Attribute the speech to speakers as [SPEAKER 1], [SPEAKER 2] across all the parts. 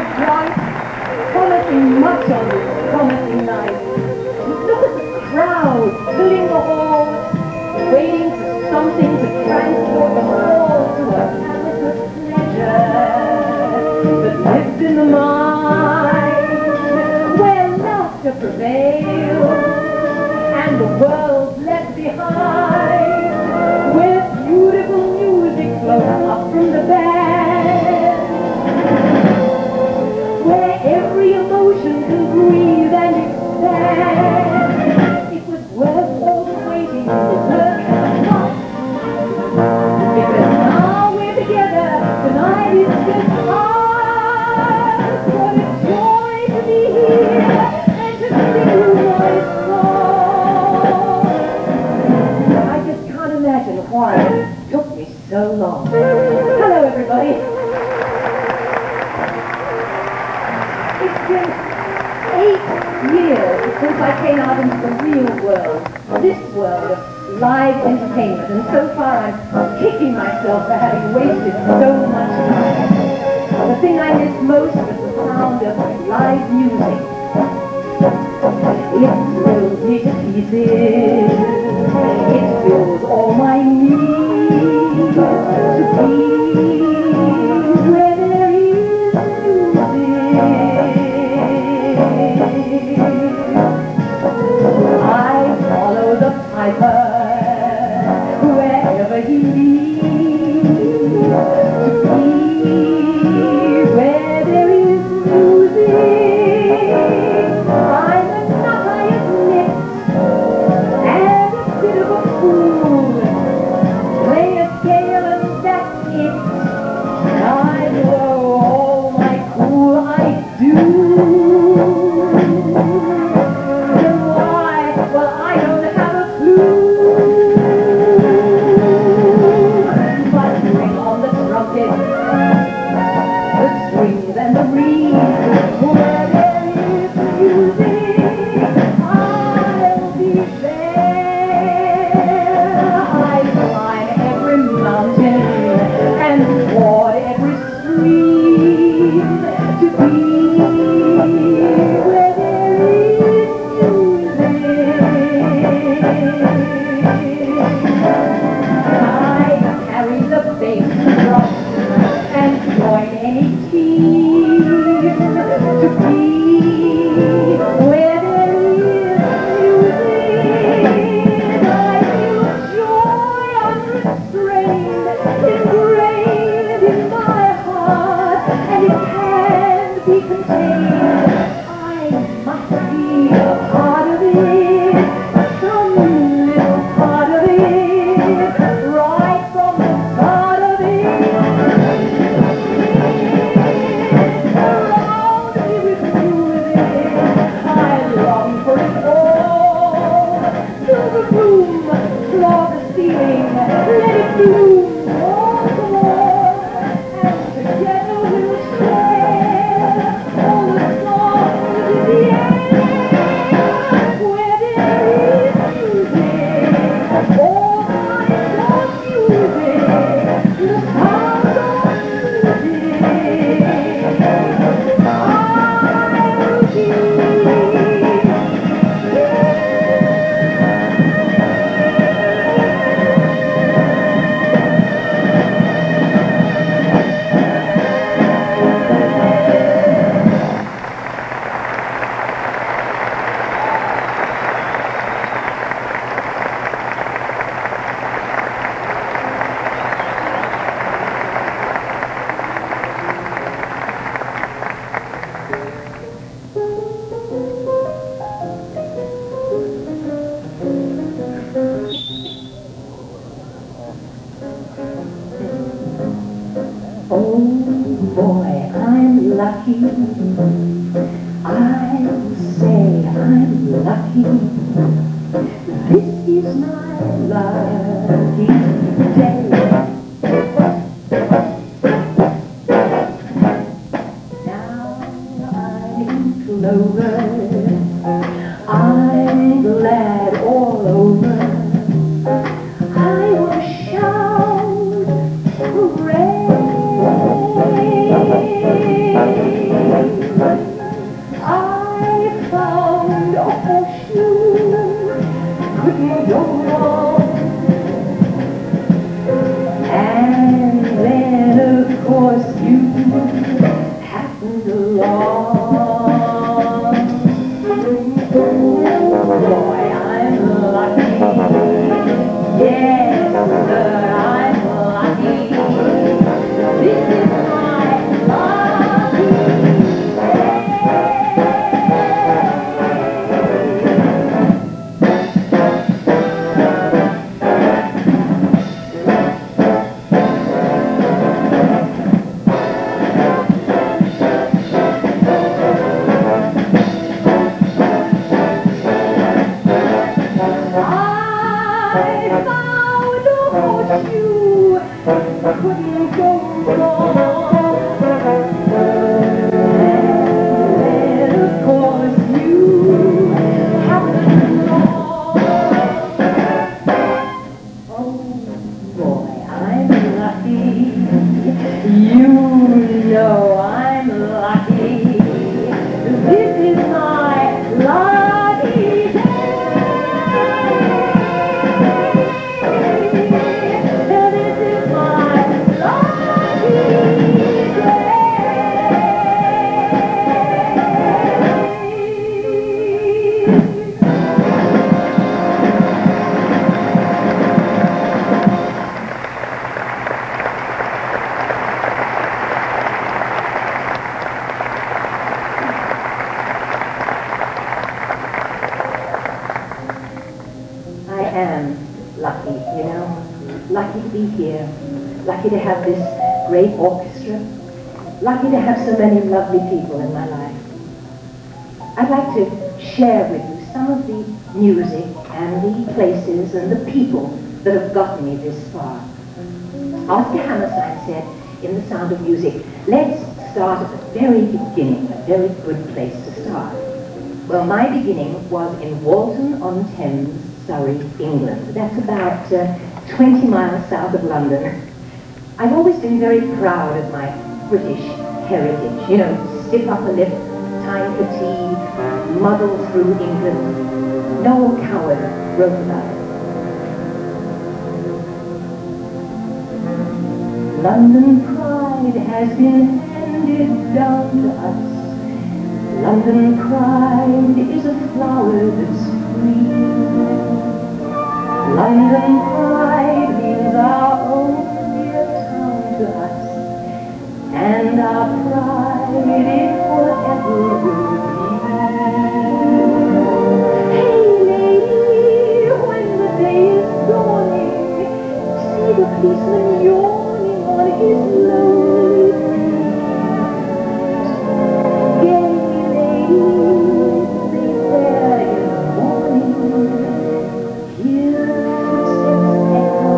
[SPEAKER 1] was bright, promising much on this promising night. Look at the crowd filling the hall, waiting for something to transport them all to a palace of pleasure that lives in the mind, where laughter prevails and the world's left behind, where beautiful music floats up from the band, where every emotion can breathe and expand. It was worth all the waiting, the work and the fuss, because now we're together, tonight is just us. What a joy to be here and to sing my song. I just can't imagine why it took me so long. Hello, everybody. It's been 8 years since I came out into the real world, this world of live entertainment, and so far I'm kicking myself for having wasted so much time. The thing I miss most was the sound of live music. It thrills me to pieces. It fills all my needs to be where there is music. I follow the piper wherever he leads to be where there is music. I'm a nut, I admit, and a bit of a fool. Play a scale and that's it. I blow all my cool I do. And why? Well, I don't have a clue. But bring on the trumpet, the strings and the reeds. Where there is music, I'll be there. I climb every mountain and ford every stream to be where there is music. I carry the bass drum and join any team to be where there is music. I feel joy unrestrained, ingrained in my heart, and it can't be contained. I must be a part of it, some little part of it, right from the start of it. Surround me with music, I long for it all. Fill the room, floor the ceiling, let it bloom, wall to wall, and together we'll share all the songs in the air. Where there is music, all kinds of music, the sound of music, I'll be Oh boy, I'm lucky. I'll say I'm lucky. This is my lucky day. Now I'm in clover. I'm glad all over. I will shout hooray.
[SPEAKER 2] be here. Lucky to have this great orchestra. Lucky to have so many lovely people in my life. I'd like to share with you some of the music and the places and the people that have gotten me this far. Oscar Hammerstein said in The Sound of Music, let's start at the very beginning, a very good place to start. Well, my beginning was in Walton-on-Thames, Surrey, England. That's about 20 miles south of London. I've always been very proud of my British heritage. You know, stiff upper lip, time for tea, muddle through England. Noel Coward wrote about it. London pride has been handed down to us. London pride is a flower that's free. London pride means our own dear town to us, and our pride it forever will be. Hey lady, when the day is dawning, see the policeman yawning on his lonely street. Gay ladies, beware in the morning, hear footsteps echo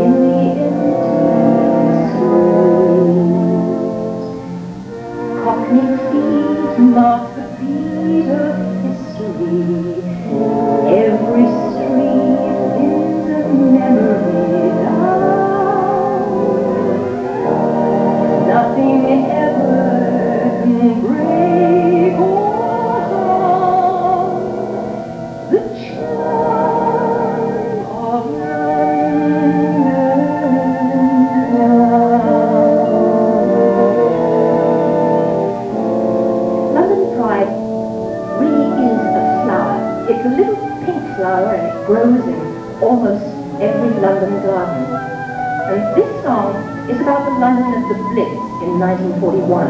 [SPEAKER 2] in the empty street. Cockney feet mark the beat of history. Every street is a memory down. Nothing ever can break or harm the charm of London. London Pride really is a flower. It's a little pink flower and it grows in almost every London garden. And this song is about the London of the Blitz in 1941.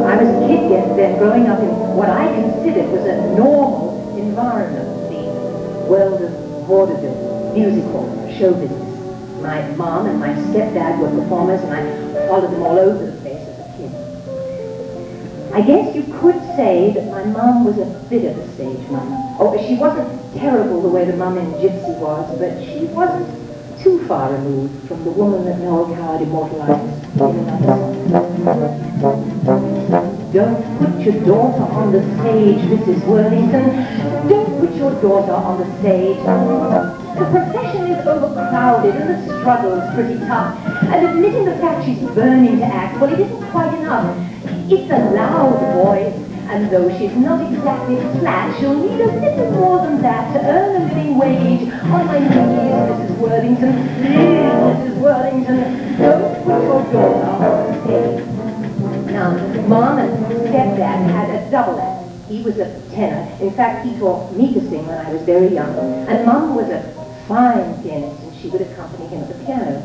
[SPEAKER 2] I was a kid then growing up in what I considered was a normal environment, the world of vaudeville, music hall, show business. My mom and my stepdad were performers and I followed them all over the place as a kid. I guess you could say that my mom was a bit of a stage mom. Oh, she wasn't terrible the way the mum in Gypsy was, but she wasn't too far removed from the woman that Noel Coward immortalized in another song. Don't put your daughter on the stage, Mrs. Worthington. Don't put your daughter on the stage. The profession is overcrowded and the struggle's pretty tough. And admitting the fact she's burning to act, well, it isn't quite enough. It's a loud voice, and though she's not exactly flat, she'll need a little more than that to earn a living wage. On my knees, Mrs. Worthington, please, Mrs. Worthington, don't put your daughter on the stage. Now, Mom and Stepdad had a double act. He was a tenor. In fact, he taught me to sing when I was very young. And Mom was a fine pianist, and she would accompany him at the piano.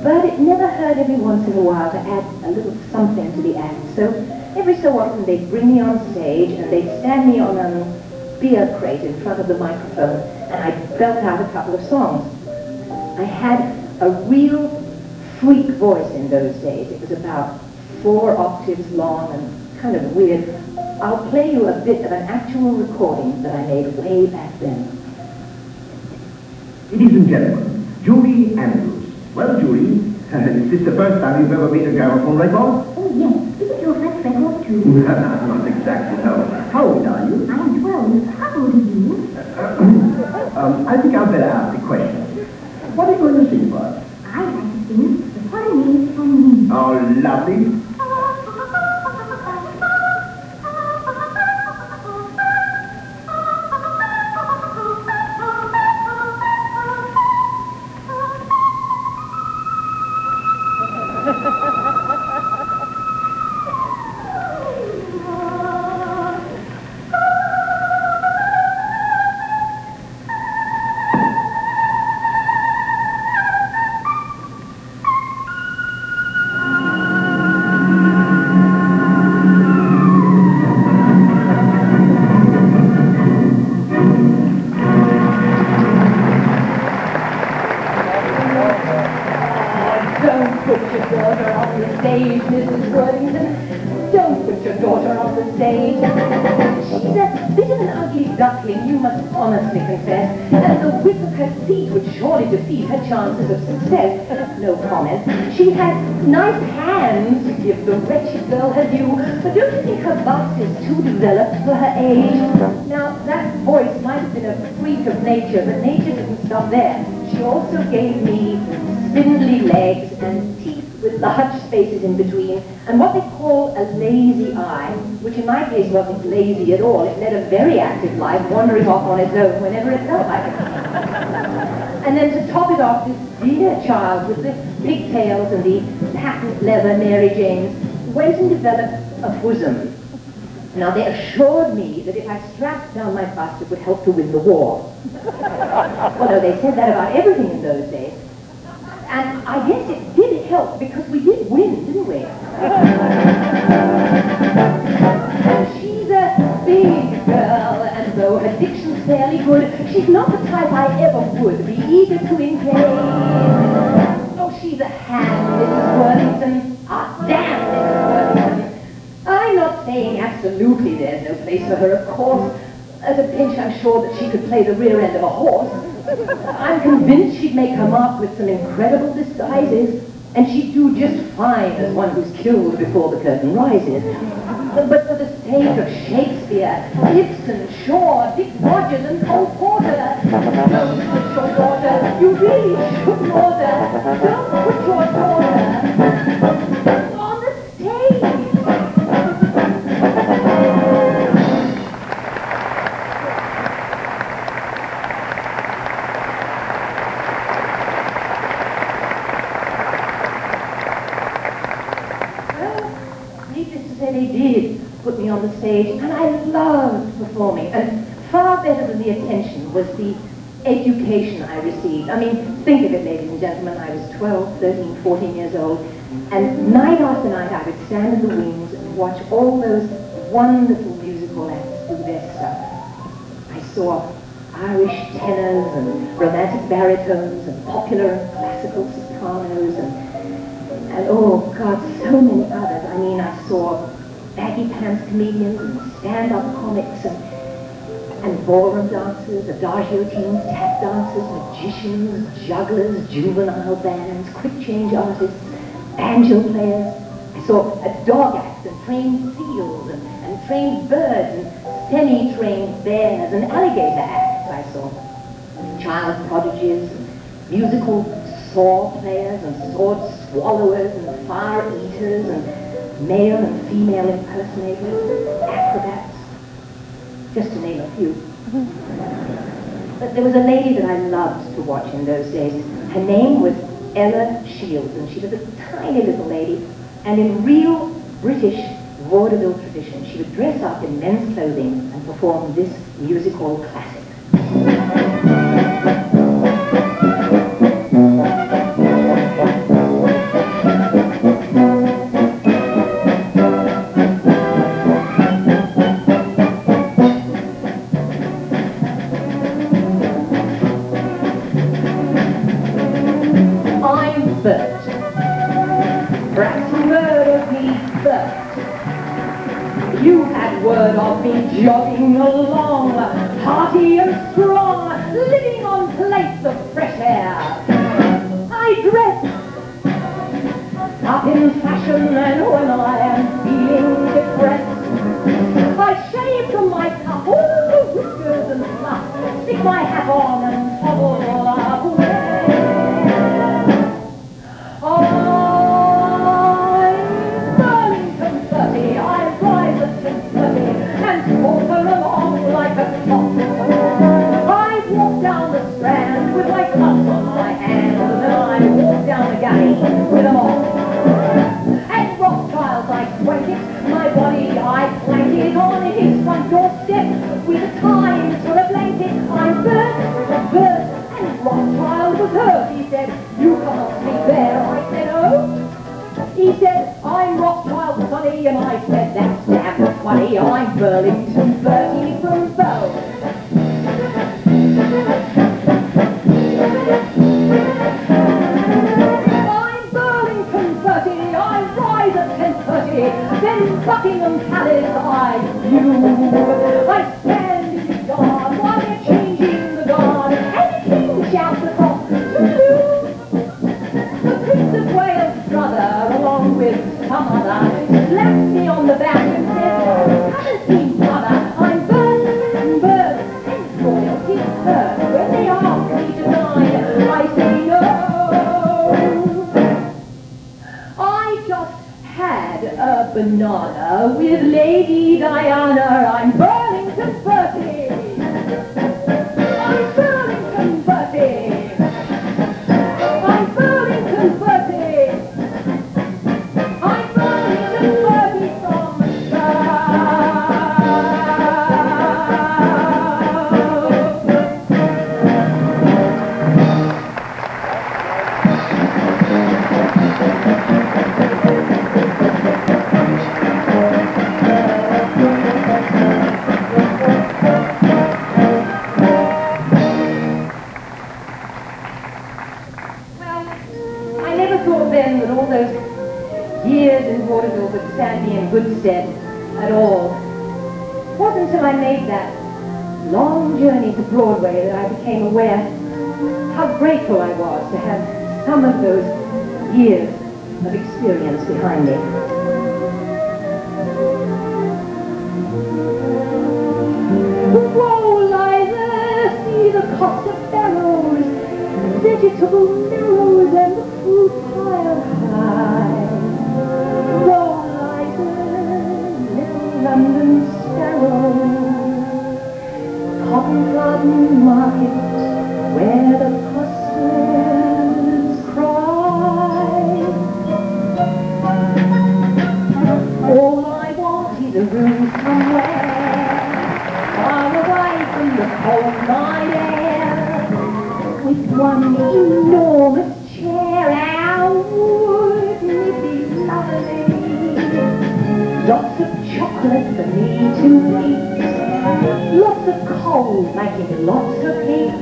[SPEAKER 2] But it never hurt every once in a while to add a little something to the act. So every so often they'd bring me on stage and they'd stand me on a beer crate in front of the microphone and I'd belt out a couple of songs. I had a real freak voice in those days. It was about 4 octaves long and kind of weird. I'll play you a bit of an actual recording that I made way back then.
[SPEAKER 3] Ladies and gentlemen, Julie Andrews. Well, Julie, is this the first time you've ever made a gramophone record?
[SPEAKER 4] Oh, yes. Is it your first record, too?
[SPEAKER 3] Not exactly, no. How old are you?
[SPEAKER 4] I am 12. How old are you?
[SPEAKER 3] I think I'd better ask the question. What are you going to sing for us?
[SPEAKER 4] I'd like to sing The Polonaise for Me.
[SPEAKER 3] Oh, lovely.
[SPEAKER 2] her off the stage. She's a bit of an ugly duckling, you must honestly confess, and the whip of her feet would surely defeat her chances of success. No comment. She had nice hands to give the wretched girl her due, but don't you think her bust is too developed for her age? Now, that voice might have been a freak of nature, but nature didn't stop there. She also gave me spindly legs and teeth with large spaces in between, and what they call a lazy eye, which in my case wasn't lazy at all. It led a very active life, wandering off on its own whenever it felt like it. And then to top it off, this dear child with the pigtails and the patent leather Mary Janes went and developed a bosom. Now, they assured me that if I strapped down my bust, it would help to win the war. Well, no, they said that about everything in those days. And I guess it did help, because we did win, didn't we? She's a big girl, and though her diction's fairly good, she's not the type I ever would be eager to engage. Oh, she's a hand, Mrs. Worthington. Ah, damn, Mrs. Worthington. I'm not saying absolutely there's no place for her, of course. At a pinch, I'm sure that she could play the rear end of a horse. I'm convinced she'd make her mark with some incredible disguises, and she'd do just fine as one who's killed before the curtain rises. But for the sake of Shakespeare, Ibsen, Shaw, Dick Rogers, and Cole Porter, don't put your daughter, you really shouldn't order, don't put your daughter on the stage. They did put me on the stage, and I loved performing. And far better than the attention was the education I received. I mean, think of it, ladies and gentlemen. I was 12, 13, 14 years old, and night after night I would stand in the wings and watch all those wonderful musical acts do their stuff. I saw Irish tenors and romantic baritones and popular and classical sopranos and oh God, so many others. I mean, I saw baggy pants comedians and stand-up comics and ballroom dancers, adagio teams, tap dancers, magicians, jugglers, juvenile bands, quick change artists, banjo players. I saw dog acts and trained seals and trained birds and semi-trained bears and alligator acts. I saw child prodigies and musical saw players and sword swallowers and fire eaters and male and female impersonators, acrobats, just to name a few. But there was a lady that I loved to watch in those days. Her name was Ella Shields, and she was a tiny little lady, and in real British vaudeville tradition, she would dress up in men's clothing and perform this musical classic. Jogging along, hearty and strong, living on plates of fresh air. I dress up in fashion, and when I am feeling depressed, I shave from my cuff all the whiskers and fluff, stick my hat on and toddle away. With them all. And Rothschild's I sweat it, my body I plank it on his front doorstep with a time for a blanket. I'm burnt, and Rothschild was hurt. He said, you can't sleep there. I said, oh? He said, I'm Rothschild's sonny, and I said, that's damn funny. I'm Burlington Bertie from Bow. Then
[SPEAKER 1] Buckingham Palace I view. I stand in the yard while they're changing the guard, and the king shouts across to you. The Prince of Wales' brother, along with some other, slaps me on the back and says, "Have a seat, brother, I'm burnt and burnt, and royalty's hurt. When they ask me to dine, I say no. I just had a banana with Lady Diana. I'm Burlington Bertie. I'm Burlington Bertie. I'm Burlington Bertie. I'm Burlington Bertie from the years in vaudeville would stand me in good stead at all. It wasn't until I made that long journey to Broadway that I became aware how grateful I was to have some of those years of experience behind me. Whoa, Liza, see the cost of barrels, vegetable narrows and the fruit pile high. London sparrow, Cotton Garden Market, where the posters cry. All I want is a room somewhere, far away from the cold night air, with one enormous chair. How wouldn't it be lovely? Lots of chocolate for me to eat, lots of coal making lots of heat,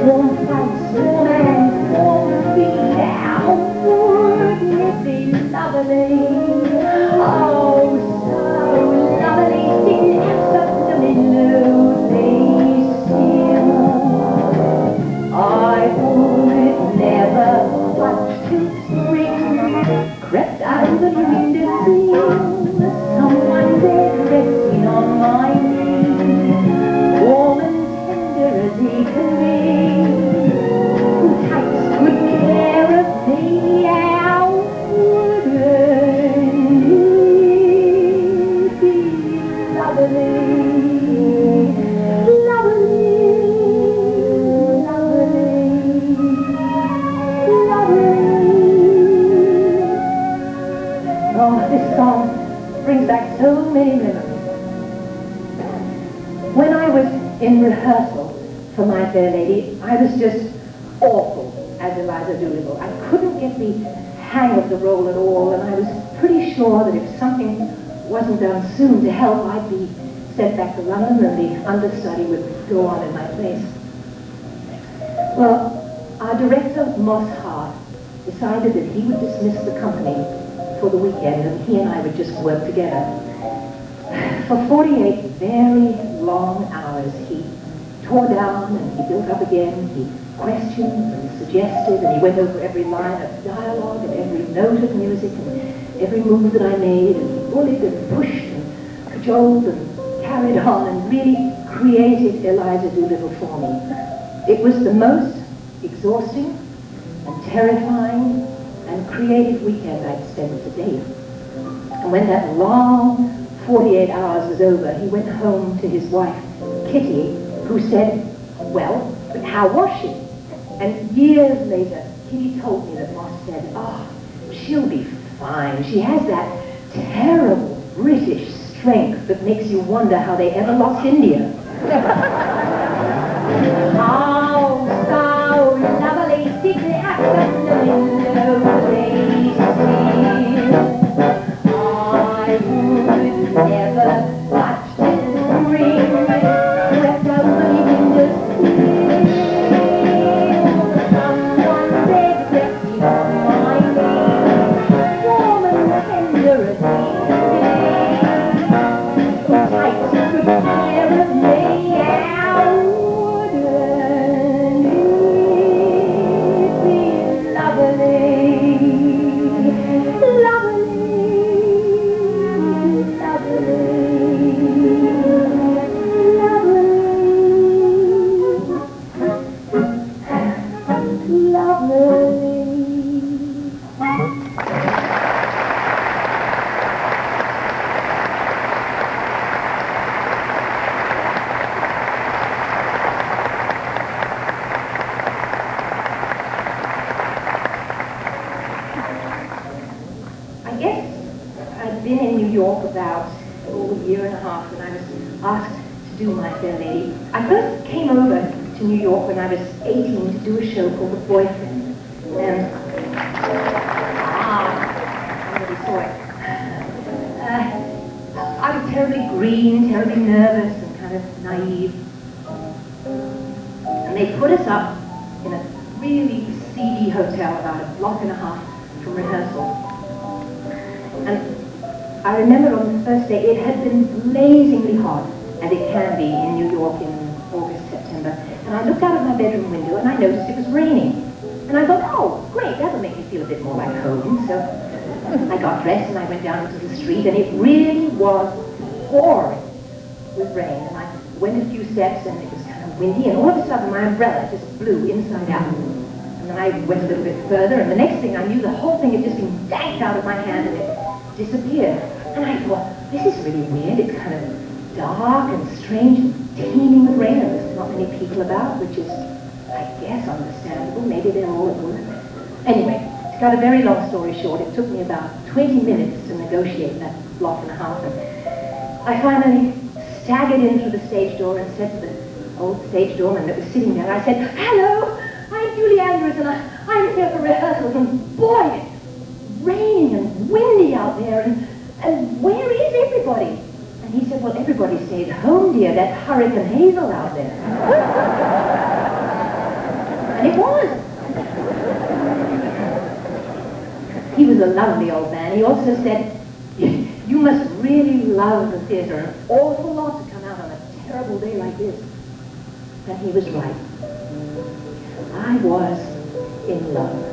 [SPEAKER 1] warm face, warm hands, warm feet. How wouldn't it be lovely? Oh, so lovely, sitting absolutely still. I would never watch till spring crept out of the window sill. Someone there resting on my knee, warm and tender as he can be, who takes good care of me. How wouldn't he be lovely, lovely, lovely, lovely? Oh, this song brings back so many memories. When I was in rehearsal for My Fair Lady, I was just awful as Eliza Dolittle. I couldn't get the hang of the role at all, and I was pretty sure that if something wasn't done soon to help, I'd be sent back to London and the understudy would go on in my place. Well, our director, Moss Hart, decided that he would dismiss the company for the weekend, and he and I would just work together. For 48 very long hours, he tore down and he built up again. He questioned and suggested, and he went over every line of dialogue and every note of music and every move that I made, and he bullied and pushed and cajoled and carried on and really created Eliza Dolittle for me. It was the most exhausting and terrifying and creative weekend I'd spent to date. And when that long 48 hours was over, he went home to his wife, Kitty, who said, "Well, but how was she?" And years later, Kitty told me that Moss said, "Oh, she'll be fine. She has that terrible British strength that makes you wonder how they ever lost India." Oh, so lovely, sitting at the window, they still. I would never watch this spring swept over the window sill. Someone there resting on my knee, warm and tender as he
[SPEAKER 2] New York about a year and a half when I was asked to do My Fair Lady. I first came over to New York when I was 18 to do a show called The Boyfriend. And I already saw it. I was terribly green, terribly nervous, and kind of naive. And they put us up in a really seedy hotel about a block and a half from rehearsal. And I remember on the first day, it had been blazingly hot, as it can be in New York in August, September. And I looked out of my bedroom window and I noticed it was raining. And I thought, oh, great, that'll make me feel a bit more like home. So I got dressed and I went down into the street, and it really was pouring with rain. And I went a few steps and it was kind of windy, and all of a sudden my umbrella just blew inside out. And then I went a little bit further, and the next thing I knew, the whole thing had just been yanked out of my hand and it disappeared. And I thought, this is really weird. It's kind of dark and strange and teeming with rain, and there's not many people about, which is, I guess, understandable. Maybe they're all at work. Anyway, to cut a very long story short, it took me about 20 minutes to negotiate that block and a half, and I finally staggered in through the stage door and said to the old stage doorman that was sitting there, I said, hello, I'm Julie Andrews, and I'm here for rehearsals, and boy, it's raining and windy out there, and where is everybody? And he said, well, everybody stayed home, dear. That's Hurricane Hazel out there. And it was. He was a lovely old man. He also said, you must really love the theater, an awful lot to come out on a terrible day like this. And he was right. I was in love.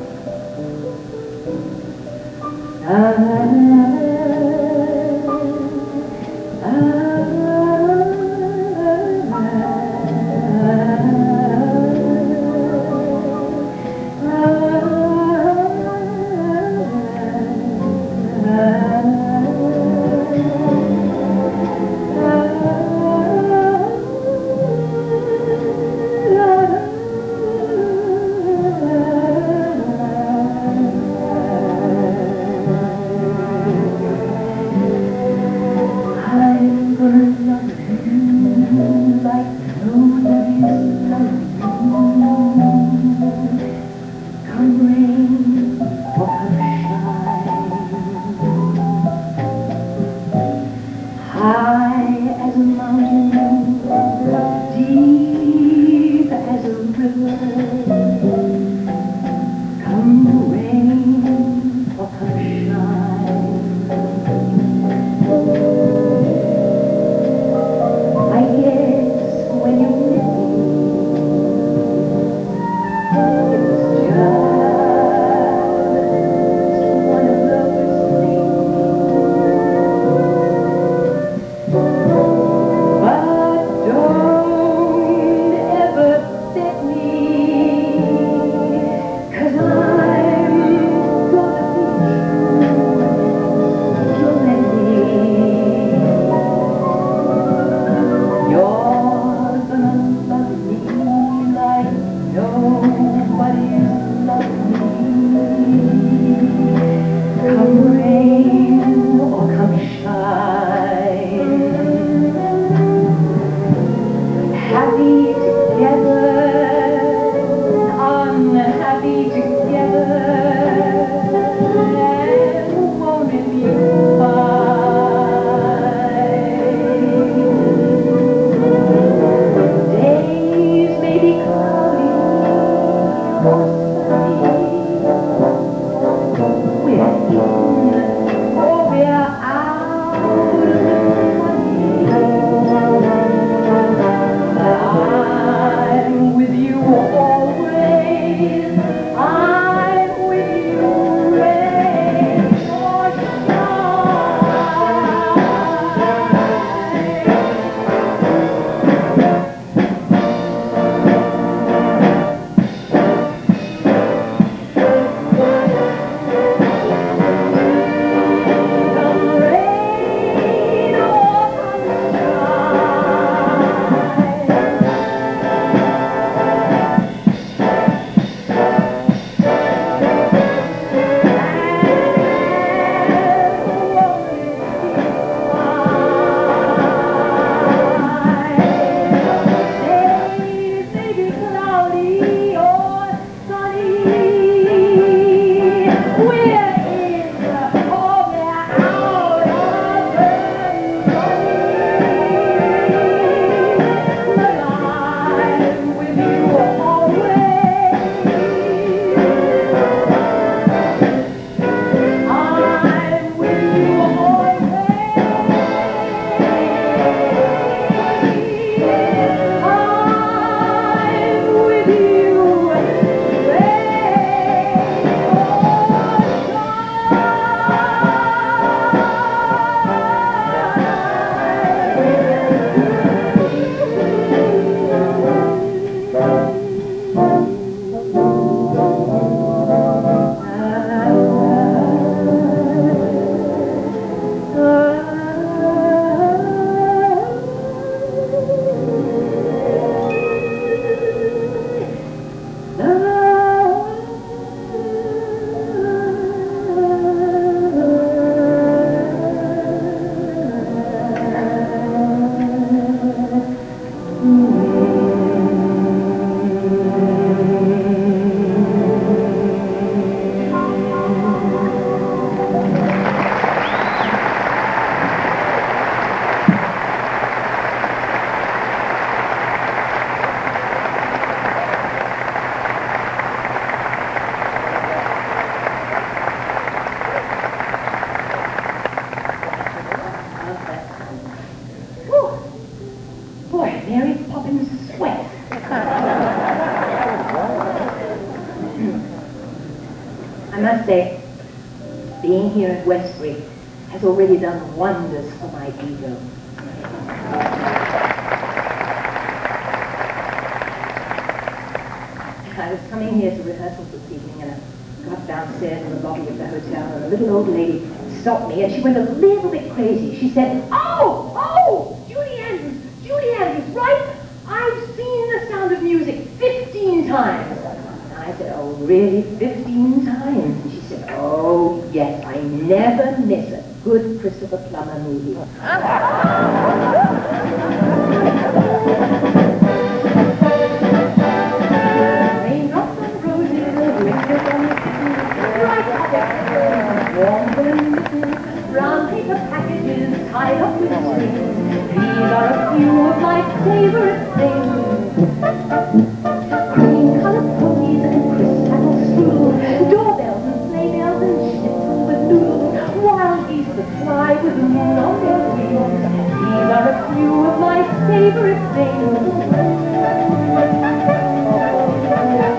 [SPEAKER 2] must say, being here at Westbury has already done wonders for my ego. I was coming here to rehearsals this evening, and I got downstairs in the lobby of the hotel, and a little old lady stopped me, and she went a little bit crazy. She said, "Oh, Julie Andrews, right? I've seen The Sound of Music 15 times. And I said, "Oh, really, 15 times?" And she said, "Oh, yes, I never miss a good Christopher Plummer movie." Raindrops on roses, winters on the sea, bright objects, warm wind, brown paper packages tied up with strings. These are a few of my favorite things. Cream-colored ponies and crystal stool, doorbells and sleigh bells and schnitzel with noodles, wild geese that fly with the moon on their wings. These are a few of my favorite things.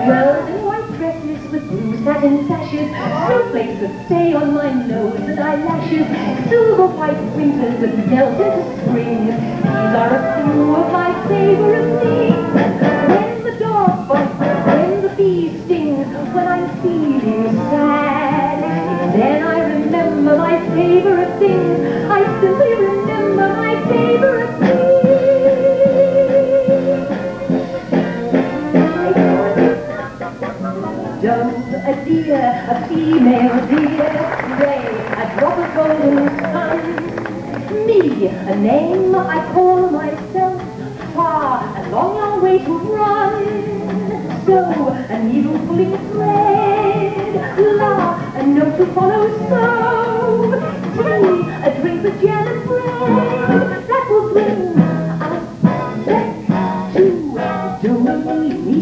[SPEAKER 2] Girls in white dresses with blue satin sashes, snowflakes that stay on my nose and eyelashes, silver white winters that melt into spring. These are a few of my favorite things. When the dog barks, when the bee stings, when I'm feeling sad, then I remember my favorite things. I simply remember my favorite things. Dove, a deer, a female deer, ray, a drop of golden sun. Me, a name I call myself, far and long way to run. So, a needle pulling thread, la, a note to follow, so. Tea, a drink with jam and bread, that will bring us back to do-me,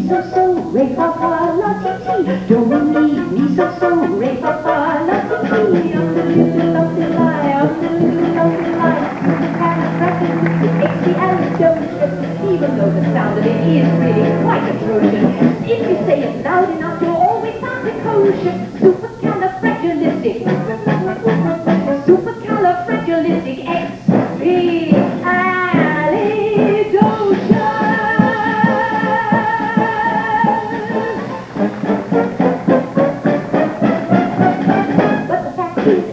[SPEAKER 2] so, re, fa, fa, la, ti, ti. Do-me, so, re, fa, fa, la, ti, ti. Even though the sound of it is really quite atrocious, if you say it loud enough, you'll always sound precocious. Supercalifragilistic, but the fact is,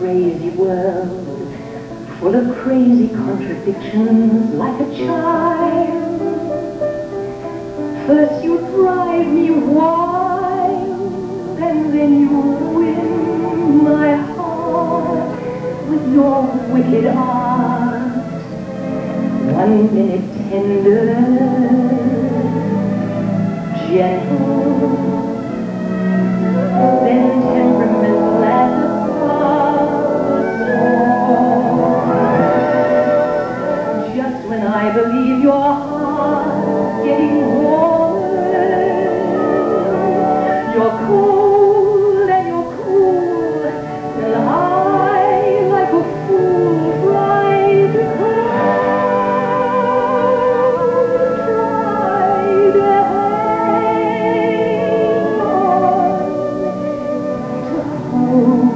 [SPEAKER 2] crazy world, full of crazy contradictions, like a child. First you drive me wild, and then you win my heart with your wicked art. 1 minute tender, you're cold and you're cool, till I, like a fool, fly to cloud, try to hang on to home.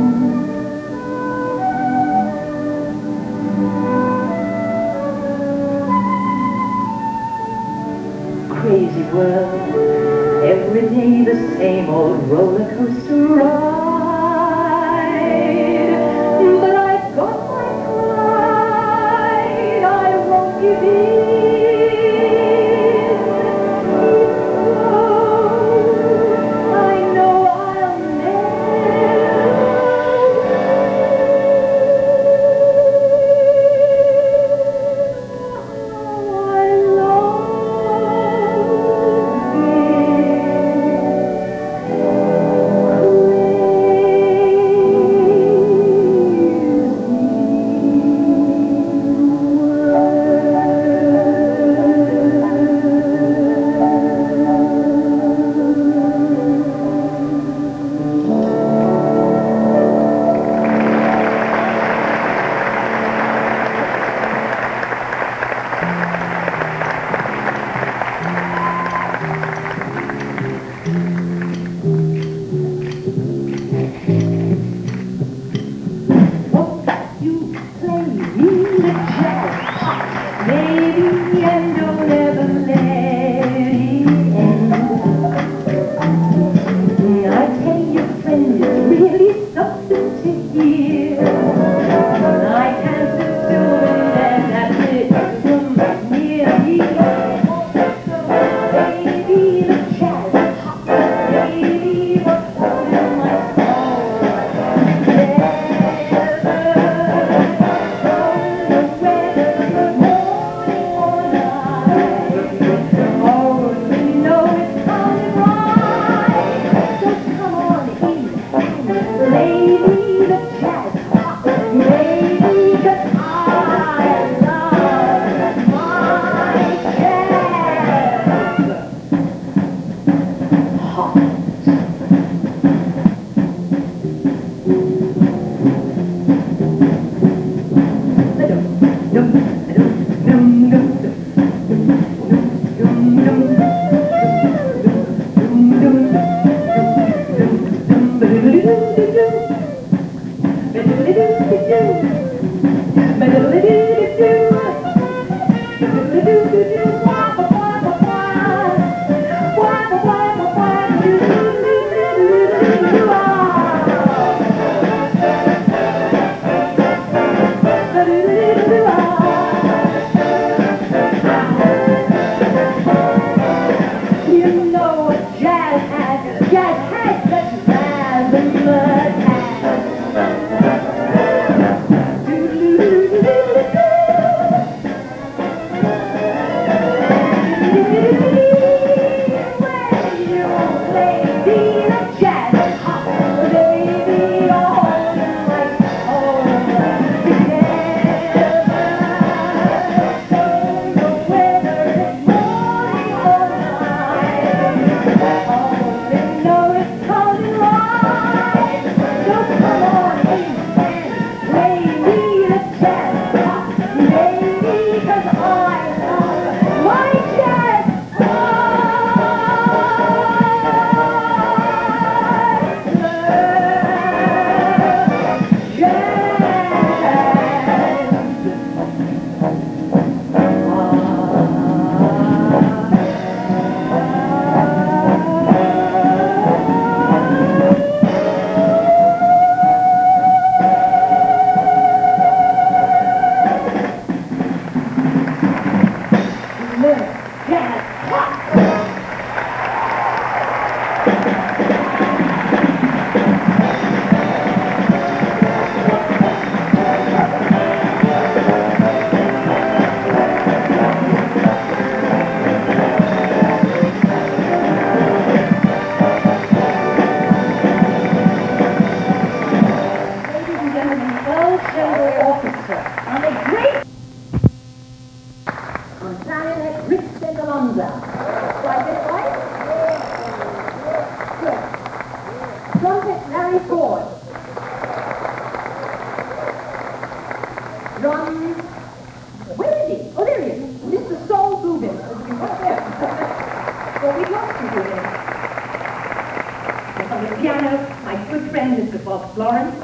[SPEAKER 2] Crazy world, every day the same old roller coaster ride. But I've got my pride, I won't give in. I know I'll Trumpet, Larry Ford. Drums. Where is he? Oh, there he is. Mr. Saul Dubin. Right there. Well, we'd lost you here. And on the piano, my good friend, Mr. Bob Florence.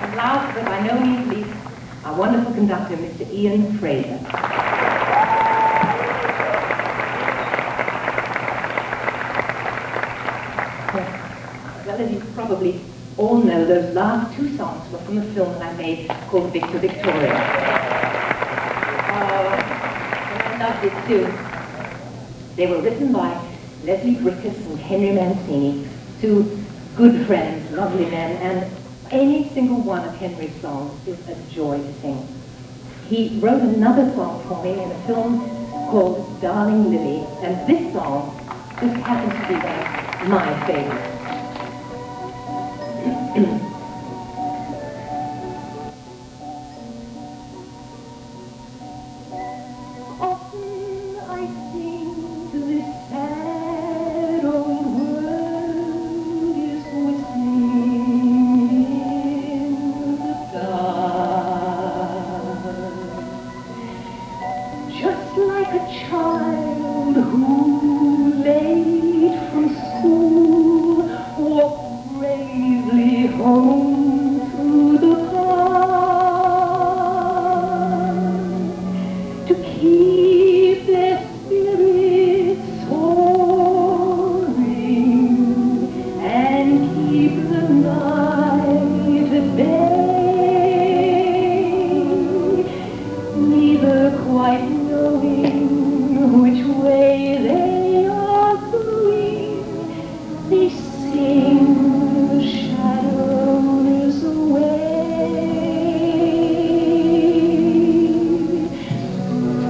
[SPEAKER 2] And last, but by no means least, our wonderful conductor, Mr. Ian Fraser. Well, as you probably all know, those last two songs were from a film that I made called Victor Victoria. Oh, and I loved it too. They were written by Leslie Brickus and Henry Mancini, two good friends, lovely men, and any single one of Henry's songs is a joy to sing. He wrote another song for me in a film called Darling Lily, and this song just happens to be one of my favorites. Often I think this sad old world is whistling in the dark, just like a child who, late from school, walked bravely home through the park to keep their spirits soaring and keep the night at bay, neither quite knowing which way they are going. They sing the shadows away.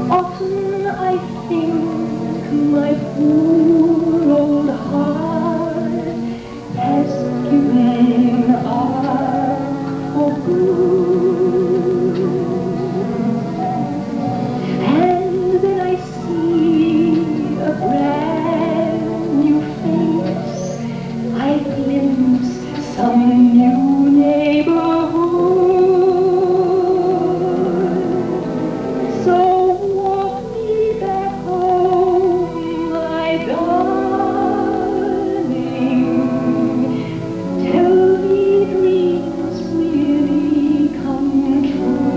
[SPEAKER 2] Often I think my poor old heart has given up for good. And then I see a brand new face, I glimpse some new neighborhood. So walk me back home, my darling, till me dreams really come true.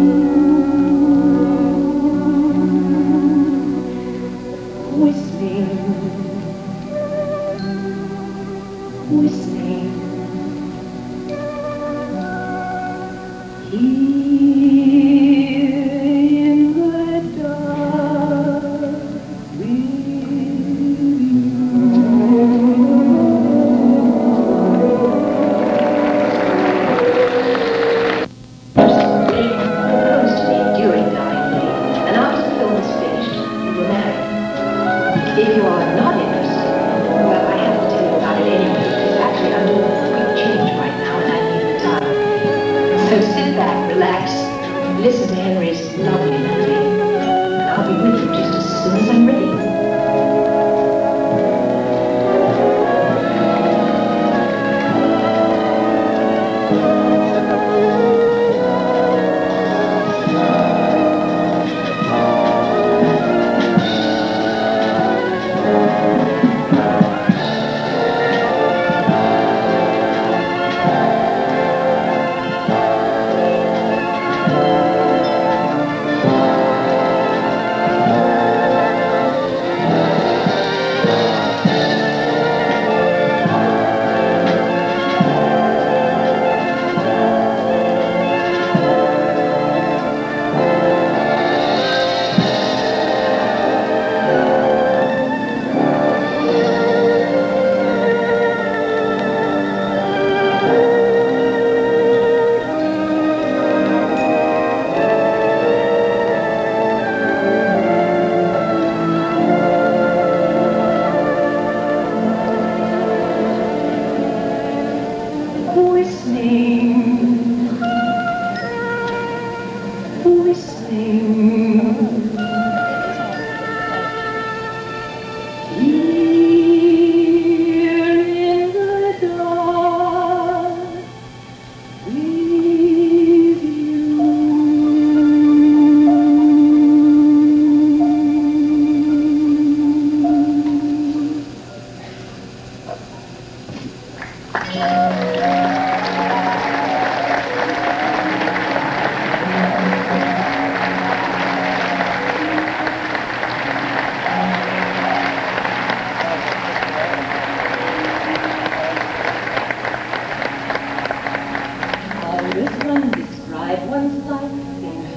[SPEAKER 2] Whistling, whistling, here in the dark with
[SPEAKER 5] Proposed to me during Darling Lily, and after the film was finished, we were married. If you are not interested, well, I have to tell you about it anyway. It's actually under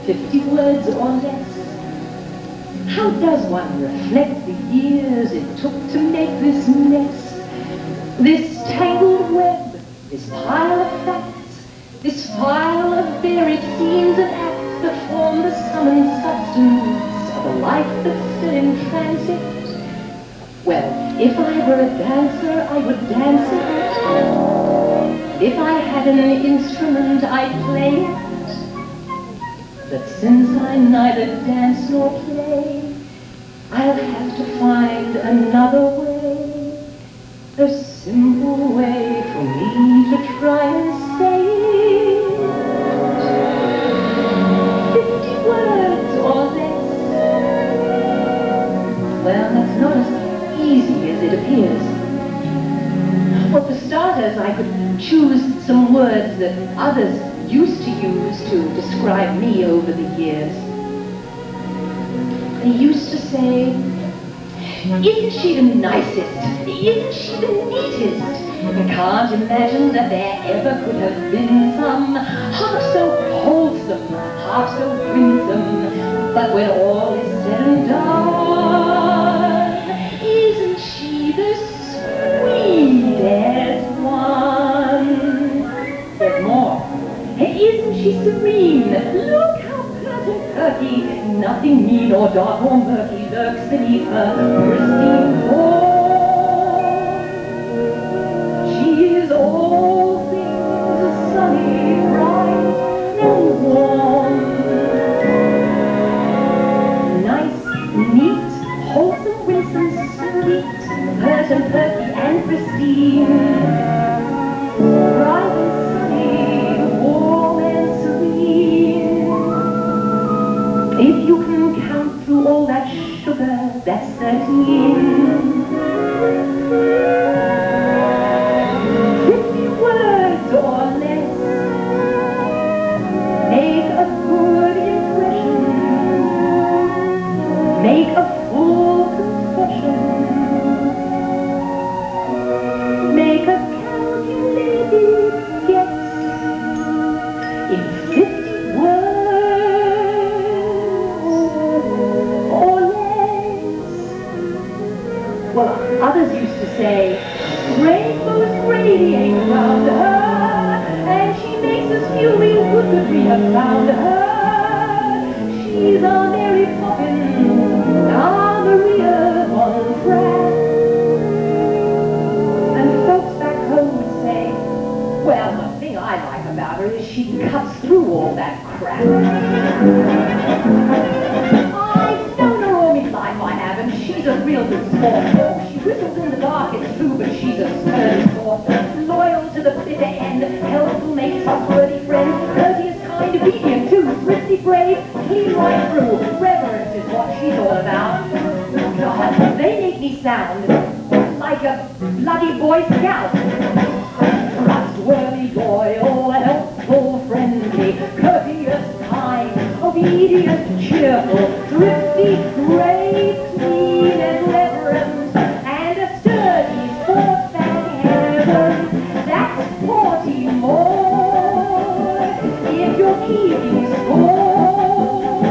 [SPEAKER 1] 50 words or less. How does one reflect the years it took to make this mess? This tangled web, this pile of facts, this file of buried scenes and acts that form the sum and substance of a life that's still in transit. Well, if I were a dancer, I would dance it. If I had an instrument, I'd play it. But since I neither dance nor play, I'll have to find another way, a simple way for me to try and say it. 50 words or less. Well, that's not as easy as it appears. Well, for starters, I could choose some words that others used to use to describe me over the years. They used to say, isn't she the nicest? Isn't she the neatest? I can't imagine that there ever could have been some half so wholesome, half so winsome. But when all is said and done, isn't she the sweetest one? There's more. Isn't she serene? Look how pert and perky, nothing mean or dark or murky lurks beneath her pristine form. She is all things sunny, bright and warm. Nice, neat, wholesome, winsome, sweet, pert and perky and pristine. Bright and sunny, warm and serene. If you can count through all that sugar, that's 13. 50 words or less make a good impression, make a full confession, make a calculated guess in 50 words or less. Well, others used to say, rainbows radiate around her, and she makes us feel real good that we have found her. She's our Mary Poppins, our Maria von Trapp. And folks back home would say, well, the thing I like about her is she cuts through all that crap. I've known her all my life, I have, and she's a real good sport. Oh, she whistles in the dark, it's true, but she's a sturdy sort. Loyal to the bitter end, helpful, makes trustworthy friends, courteous, kind, obedient too, thrifty, brave, clean right through. Reverence is what she's all about. God, they make me sound like a bloody Boy Scout. Trustworthy, loyal, helpful, friendly, courteous, kind, obedient, cheerful, thrifty, brave, clean, and reverent, and a sturdy sport, thank heaven. That's 40 more if you're keeping score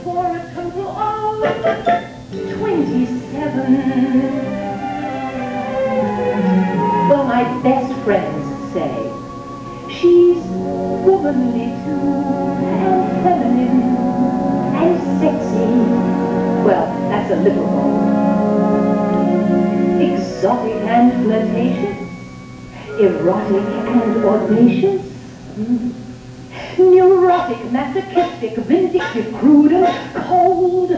[SPEAKER 1] for a total of 27. Well, my best friends say she's womanly too, and feminine, and sexy. Well, that's a little more. Exotic and flirtatious, erotic and audacious, neurotic, masochistic, vindictive, crude and cold.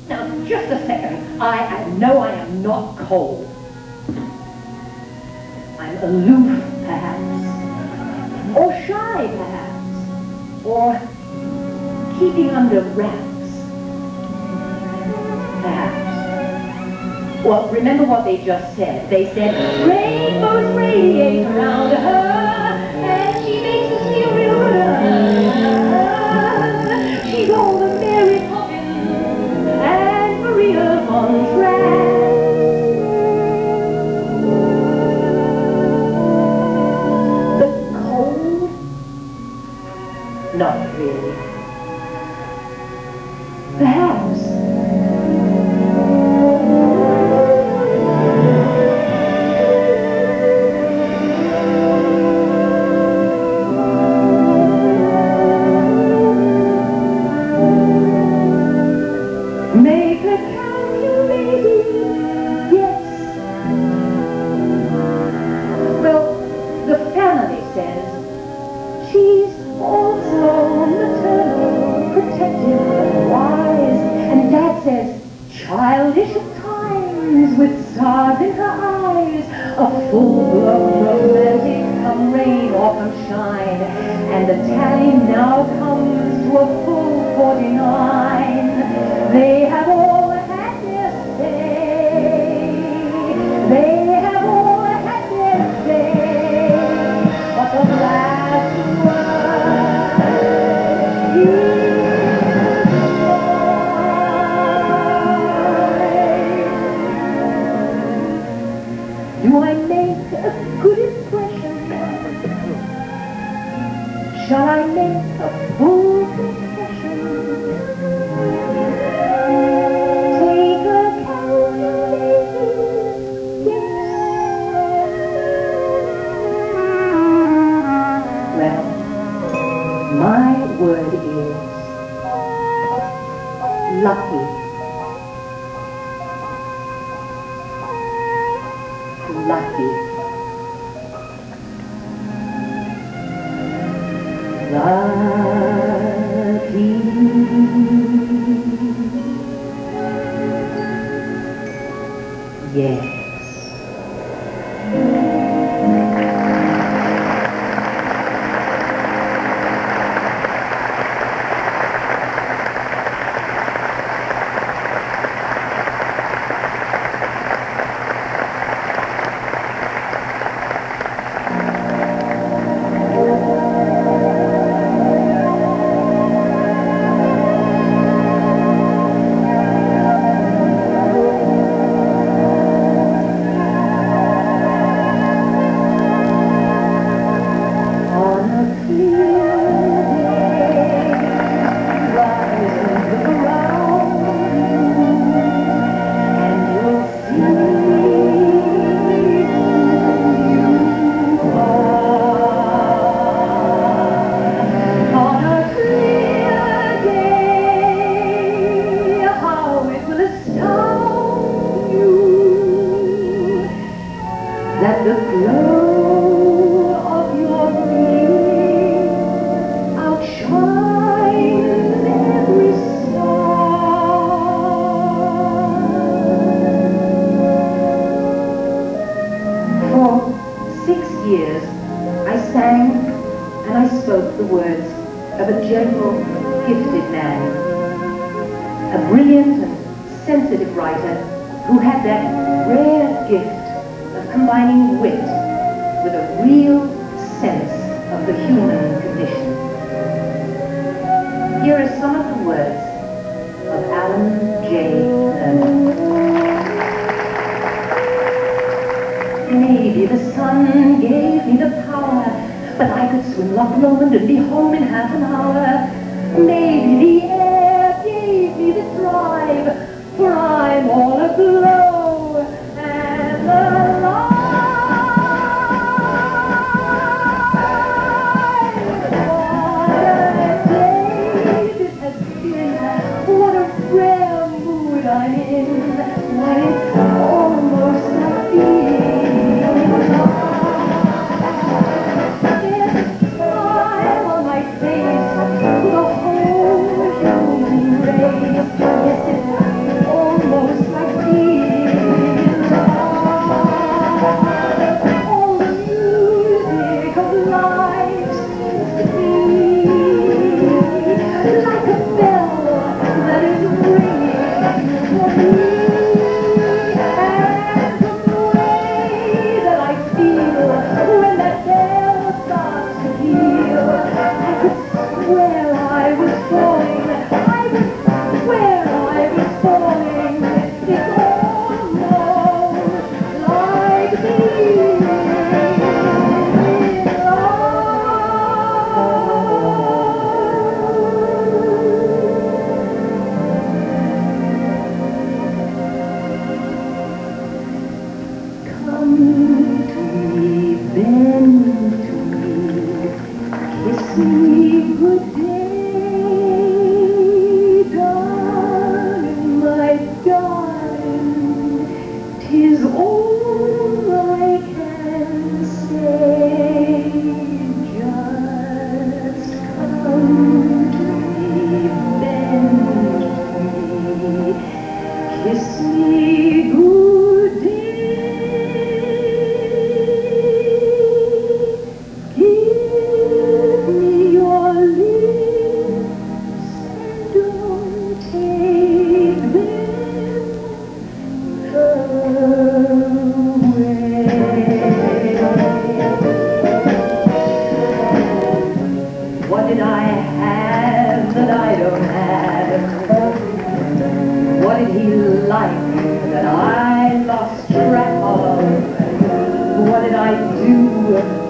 [SPEAKER 1] Now, just a second. I know I am not cold. I'm aloof, perhaps, or shy, perhaps, or keeping under wraps, perhaps. Well, remember what they just said. They said, rainbows radiate around her, and she makes us feel real good. She's all the Mary Poppins and Maria von Trapp. Not really.
[SPEAKER 2] in her eyes, a full-blown romantic, come rain or come shine, and the tally now comes to a full 49. They have all had their say. They have all had their say. But the last word is mine. Do I make a good impression? Shall I make a full confession? Take a calculated guess. Well, my word is lucky. Lucky. Lucky. Yes. Yes, it's almost like being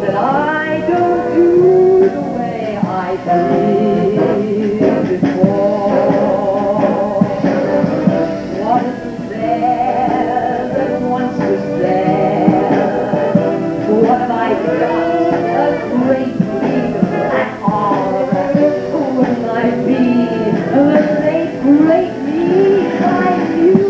[SPEAKER 2] that I don't do the way I did before. What isn't there that once was there? What have I got? A great big black arm. Wouldn't I be the late great me I knew?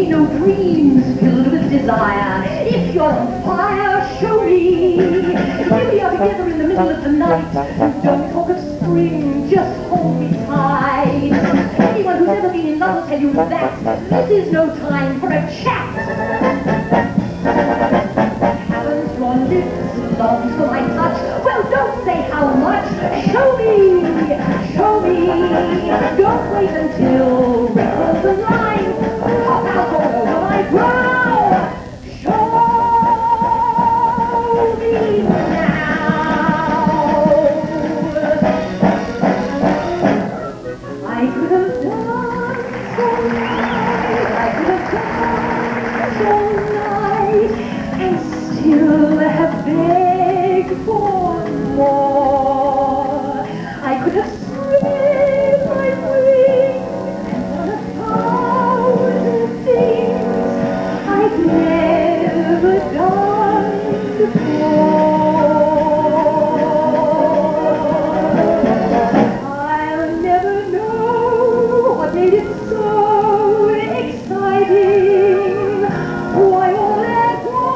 [SPEAKER 1] me no dreams filled with desire. If you're on fire, show me. Here we are together in the middle of the night. Don't talk of spring, just hold me tight. Anyone who's ever been in love will tell you that this is no time for a chat. Haven't your lips longed for my touch? Well, don't say how much. Show me, show me. Don't wait until wrinkles and lines pop out all over my brow. Show me now. I could have done so right. I could have done so right. And still have begged for more. I could have spread my wings and done 1,000 things I'd never done before. I'll never know what made it so exciting. Why all at once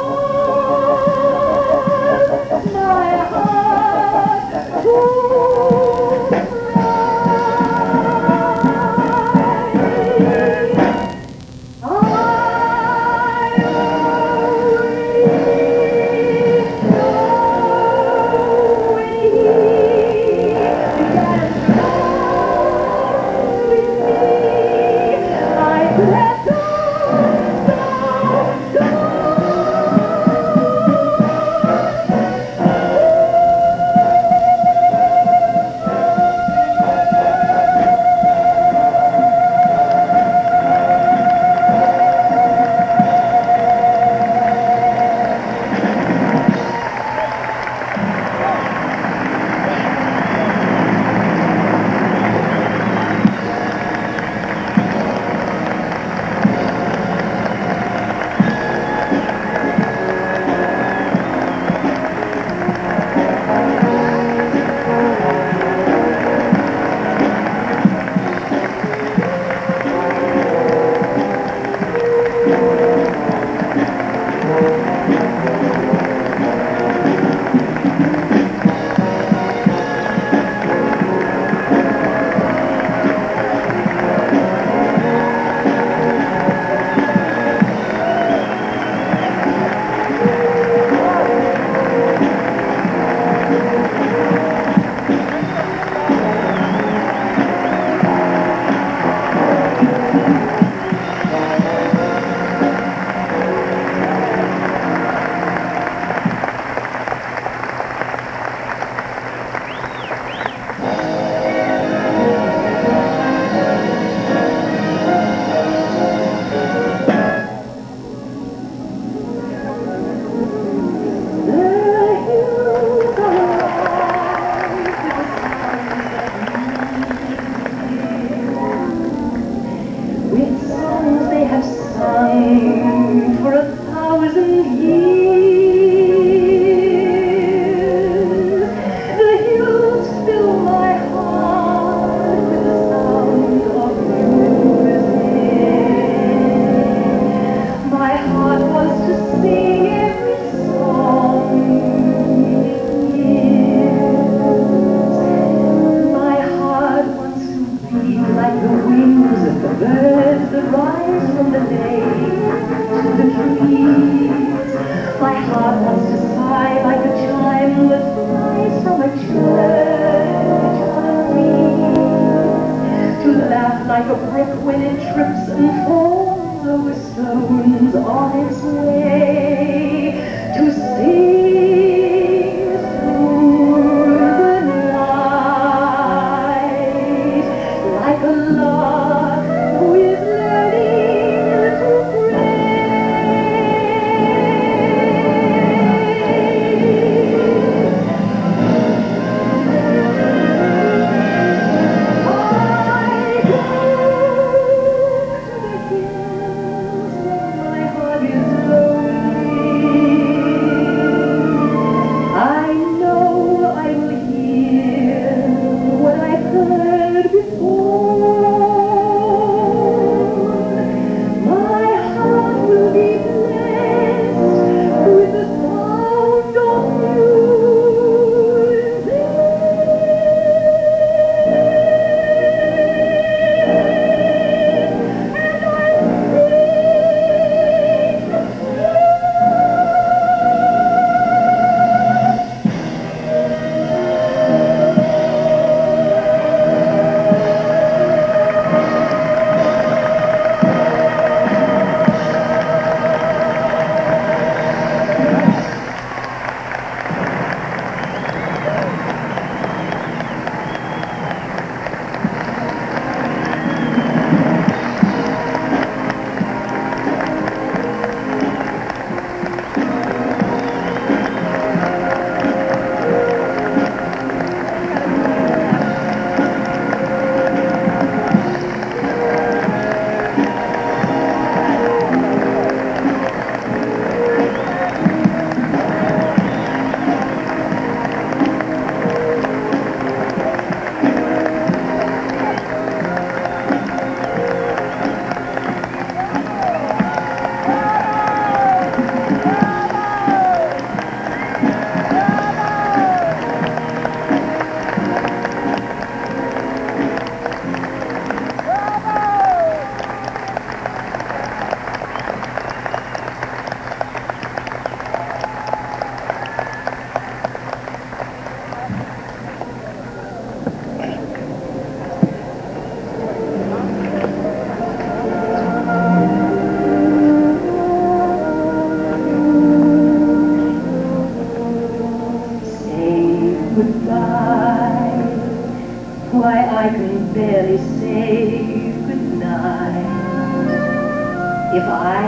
[SPEAKER 1] my heart to like a brook when it trips and follows stones on its way to sing through the night, like a lark who is learning to pray.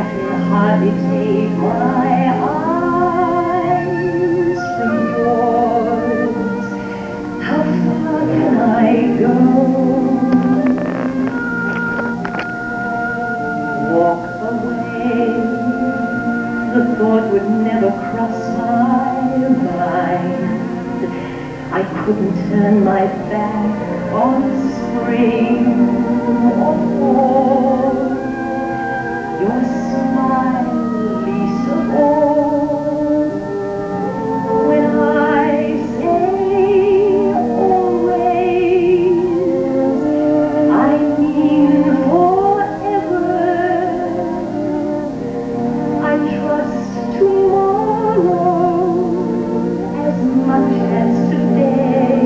[SPEAKER 2] can hardly take my eyes from yours. How far can I go? Walk away, the thought would never cross my mind. I couldn't turn my back on spring or fall. Your smile, least of all. When I say always, I mean forever. I trust tomorrow as much as today.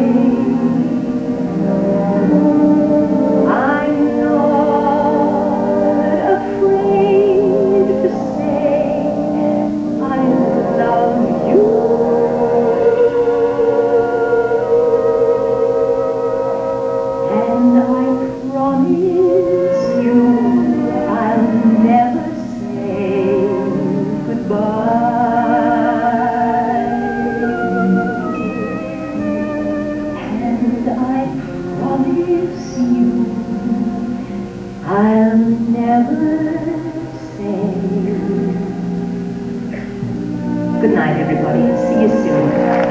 [SPEAKER 2] I'm not afraid to say I love you. And I promise you I'll never say goodbye. And I promise you I'll never say. Good night, everybody. See you soon.